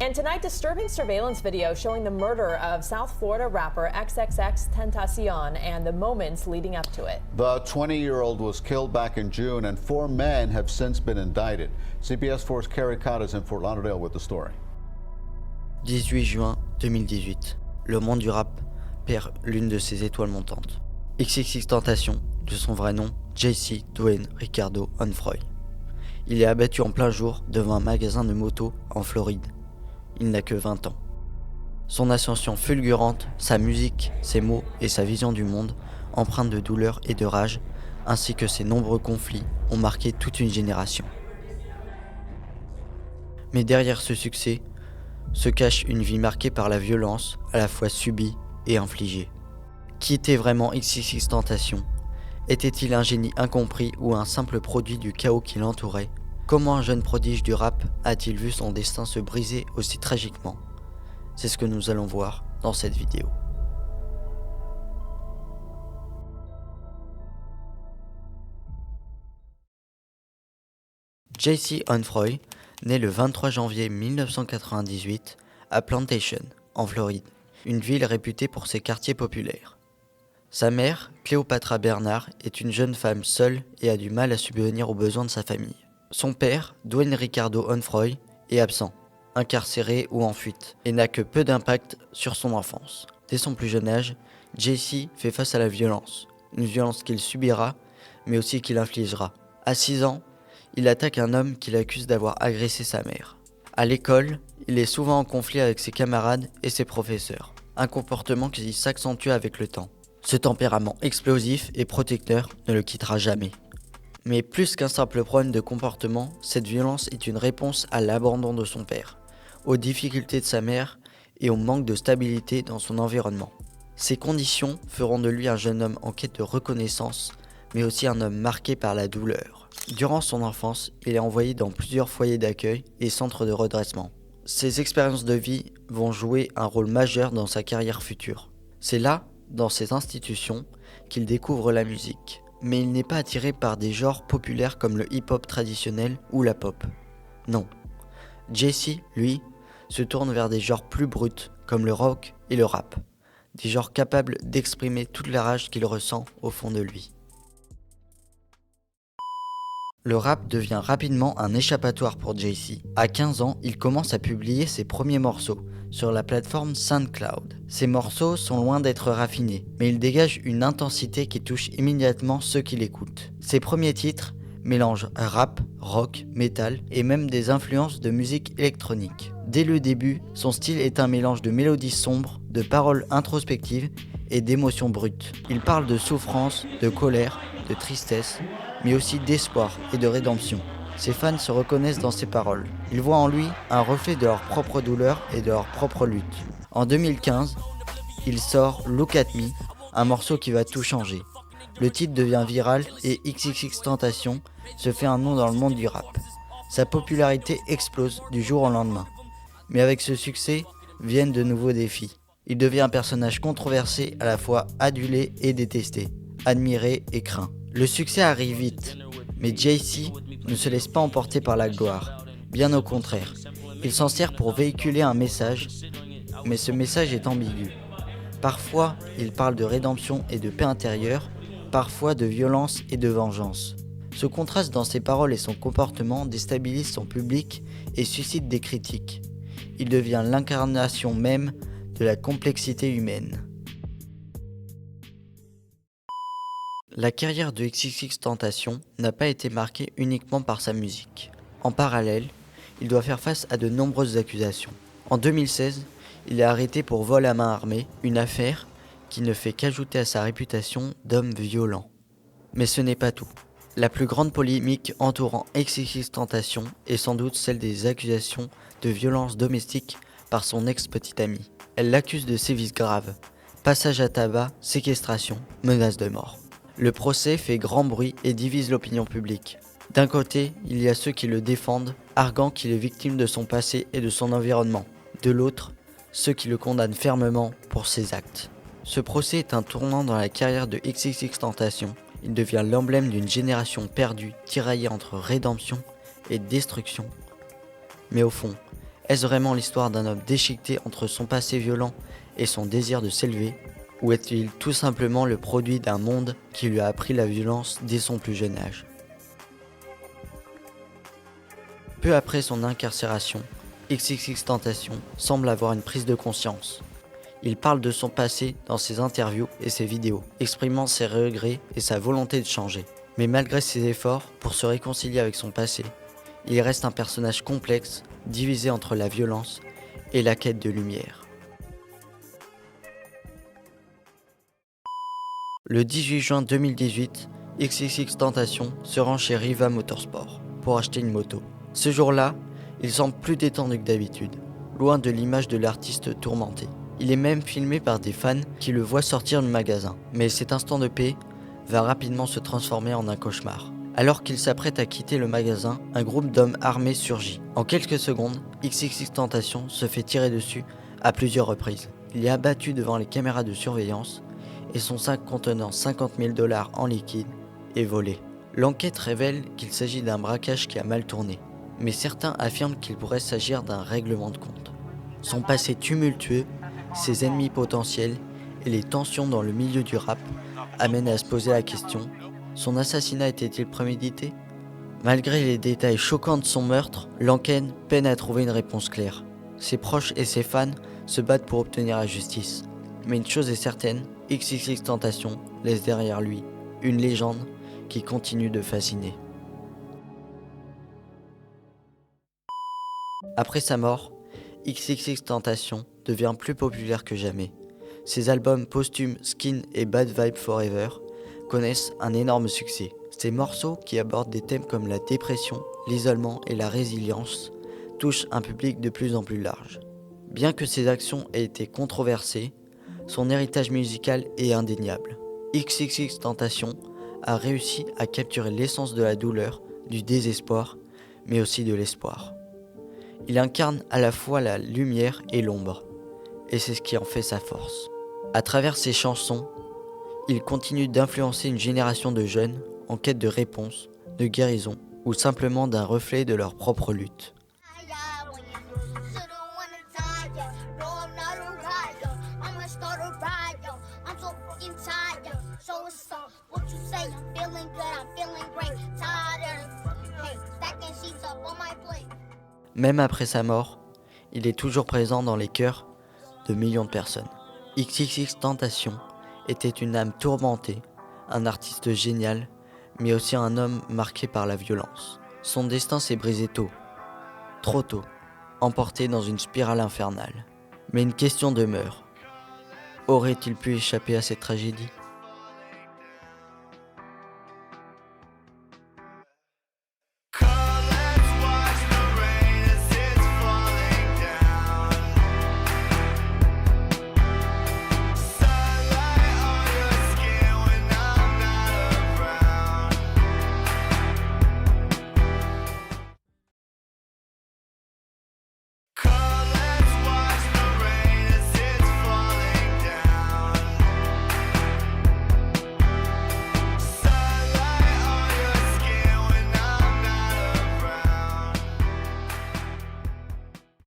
And tonight, disturbing surveillance video showing the murder of South Florida rapper XXX Tentacion and the moments leading up to it. The 20-year-old was killed back in June, and 4 men have since been indicted. CBS 4's Carrie Codd is in Fort Lauderdale with the story. 18 juin 2018. Le monde du rap perd l'une de ses étoiles montantes. XXXTentacion, de son vrai nom, JC Dwayne Ricardo Onfroy. Il est abattu en plein jour devant un magasin de motos en Floride. Il n'a que 20 ans. Son ascension fulgurante, sa musique, ses mots et sa vision du monde, empreintes de douleur et de rage, ainsi que ses nombreux conflits, ont marqué toute une génération. Mais derrière ce succès, se cache une vie marquée par la violence, à la fois subie et infligée. Qui était vraiment XXXTentacion ? Était-il un génie incompris ou un simple produit du chaos qui l'entourait ? Comment un jeune prodige du rap a-t-il vu son destin se briser aussi tragiquement ? C'est ce que nous allons voir dans cette vidéo. JC Onfroy naît le 23 janvier 1998 à Plantation, en Floride, une ville réputée pour ses quartiers populaires. Sa mère, Cléopatra Bernard, est une jeune femme seule et a du mal à subvenir aux besoins de sa famille. Son père, Dwayne Ricardo Onfroy, est absent, incarcéré ou en fuite, et n'a que peu d'impact sur son enfance. Dès son plus jeune âge, JC fait face à la violence, une violence qu'il subira, mais aussi qu'il infligera. À 6 ans, il attaque un homme qu'il accuse d'avoir agressé sa mère. À l'école, il est souvent en conflit avec ses camarades et ses professeurs, un comportement qui s'accentue avec le temps. Ce tempérament explosif et protecteur ne le quittera jamais. Mais plus qu'un simple problème de comportement, cette violence est une réponse à l'abandon de son père, aux difficultés de sa mère et au manque de stabilité dans son environnement. Ces conditions feront de lui un jeune homme en quête de reconnaissance, mais aussi un homme marqué par la douleur. Durant son enfance, il est envoyé dans plusieurs foyers d'accueil et centres de redressement. Ces expériences de vie vont jouer un rôle majeur dans sa carrière future. C'est là, dans ces institutions, qu'il découvre la musique. Mais il n'est pas attiré par des genres populaires comme le hip-hop traditionnel ou la pop. Non. JC, lui, se tourne vers des genres plus bruts comme le rock et le rap. Des genres capables d'exprimer toute la rage qu'il ressent au fond de lui. Le rap devient rapidement un échappatoire pour JC. À 15 ans, il commence à publier ses premiers morceaux sur la plateforme SoundCloud. Ces morceaux sont loin d'être raffinés, mais ils dégagent une intensité qui touche immédiatement ceux qui l'écoutent. Ses premiers titres mélangent rap, rock, metal et même des influences de musique électronique. Dès le début, son style est un mélange de mélodies sombres, de paroles introspectives et d'émotions brutes. Il parle de souffrance, de colère, de tristesse, mais aussi d'espoir et de rédemption. Ses fans se reconnaissent dans ses paroles. Ils voient en lui un reflet de leur propre douleur et de leur propre lutte. En 2015, il sort Look at Me, un morceau qui va tout changer. Le titre devient viral et XXXTentacion se fait un nom dans le monde du rap. Sa popularité explose du jour au lendemain. Mais avec ce succès viennent de nouveaux défis. Il devient un personnage controversé, à la fois adulé et détesté, admiré et craint. Le succès arrive vite, mais JC ne se laisse pas emporter par la gloire. Bien au contraire, il s'en sert pour véhiculer un message, mais ce message est ambigu. Parfois, il parle de rédemption et de paix intérieure, parfois de violence et de vengeance. Ce contraste dans ses paroles et son comportement déstabilise son public et suscite des critiques. Il devient l'incarnation même de la complexité humaine. La carrière de XXXTentacion n'a pas été marquée uniquement par sa musique. En parallèle, il doit faire face à de nombreuses accusations. En 2016, il est arrêté pour vol à main armée, une affaire qui ne fait qu'ajouter à sa réputation d'homme violent. Mais ce n'est pas tout. La plus grande polémique entourant XXXTentacion est sans doute celle des accusations de violence domestique par son ex-petite amie. Elle l'accuse de sévices graves, passage à tabac, séquestration, menaces de mort. Le procès fait grand bruit et divise l'opinion publique. D'un côté, il y a ceux qui le défendent, arguant qu'il est victime de son passé et de son environnement. De l'autre, ceux qui le condamnent fermement pour ses actes. Ce procès est un tournant dans la carrière de XXXTentacion. Il devient l'emblème d'une génération perdue, tiraillée entre rédemption et destruction. Mais au fond, Est-ce vraiment l'histoire d'un homme déchiqueté entre son passé violent et son désir de s'élever? Ou est-il tout simplement le produit d'un monde qui lui a appris la violence dès son plus jeune âge? Peu après son incarcération, XXXTentacion semble avoir une prise de conscience. Il parle de son passé dans ses interviews et ses vidéos, exprimant ses regrets et sa volonté de changer. Mais malgré ses efforts pour se réconcilier avec son passé, il reste un personnage complexe, divisé entre la violence et la quête de lumière. Le 18 juin 2018, XXXTentacion se rend chez Riva Motorsport pour acheter une moto. Ce jour-là, il semble plus détendu que d'habitude, loin de l'image de l'artiste tourmenté. Il est même filmé par des fans qui le voient sortir du magasin. Mais cet instant de paix va rapidement se transformer en un cauchemar. Alors qu'il s'apprête à quitter le magasin, un groupe d'hommes armés surgit. En quelques secondes, XXXTentacion se fait tirer dessus à plusieurs reprises. Il est abattu devant les caméras de surveillance et son sac contenant 50 000 $ en liquide est volé. L'enquête révèle qu'il s'agit d'un braquage qui a mal tourné, mais certains affirment qu'il pourrait s'agir d'un règlement de compte. Son passé tumultueux, ses ennemis potentiels et les tensions dans le milieu du rap amènent à se poser la question: son assassinat était-il prémédité? Malgré les détails choquants de son meurtre, l'enquête peine à trouver une réponse claire. Ses proches et ses fans se battent pour obtenir la justice. Mais une chose est certaine, XXXTentacion laisse derrière lui une légende qui continue de fasciner. Après sa mort, XXXTentacion devient plus populaire que jamais. Ses albums posthumes Skin et Bad Vibe Forever connaissent un énorme succès. Ces morceaux, qui abordent des thèmes comme la dépression, l'isolement et la résilience, touchent un public de plus en plus large. Bien que ses actions aient été controversées, son héritage musical est indéniable. XXXTentacion a réussi à capturer l'essence de la douleur, du désespoir, mais aussi de l'espoir. Il incarne à la fois la lumière et l'ombre, et c'est ce qui en fait sa force. À travers ses chansons, il continue d'influencer une génération de jeunes en quête de réponses, de guérison, ou simplement d'un reflet de leur propre lutte. Même après sa mort, il est toujours présent dans les cœurs de millions de personnes. XXXTentacion était une âme tourmentée, un artiste génial, mais aussi un homme marqué par la violence. Son destin s'est brisé tôt, trop tôt, emporté dans une spirale infernale. Mais une question demeure. Aurait-il pu échapper à cette tragédie ?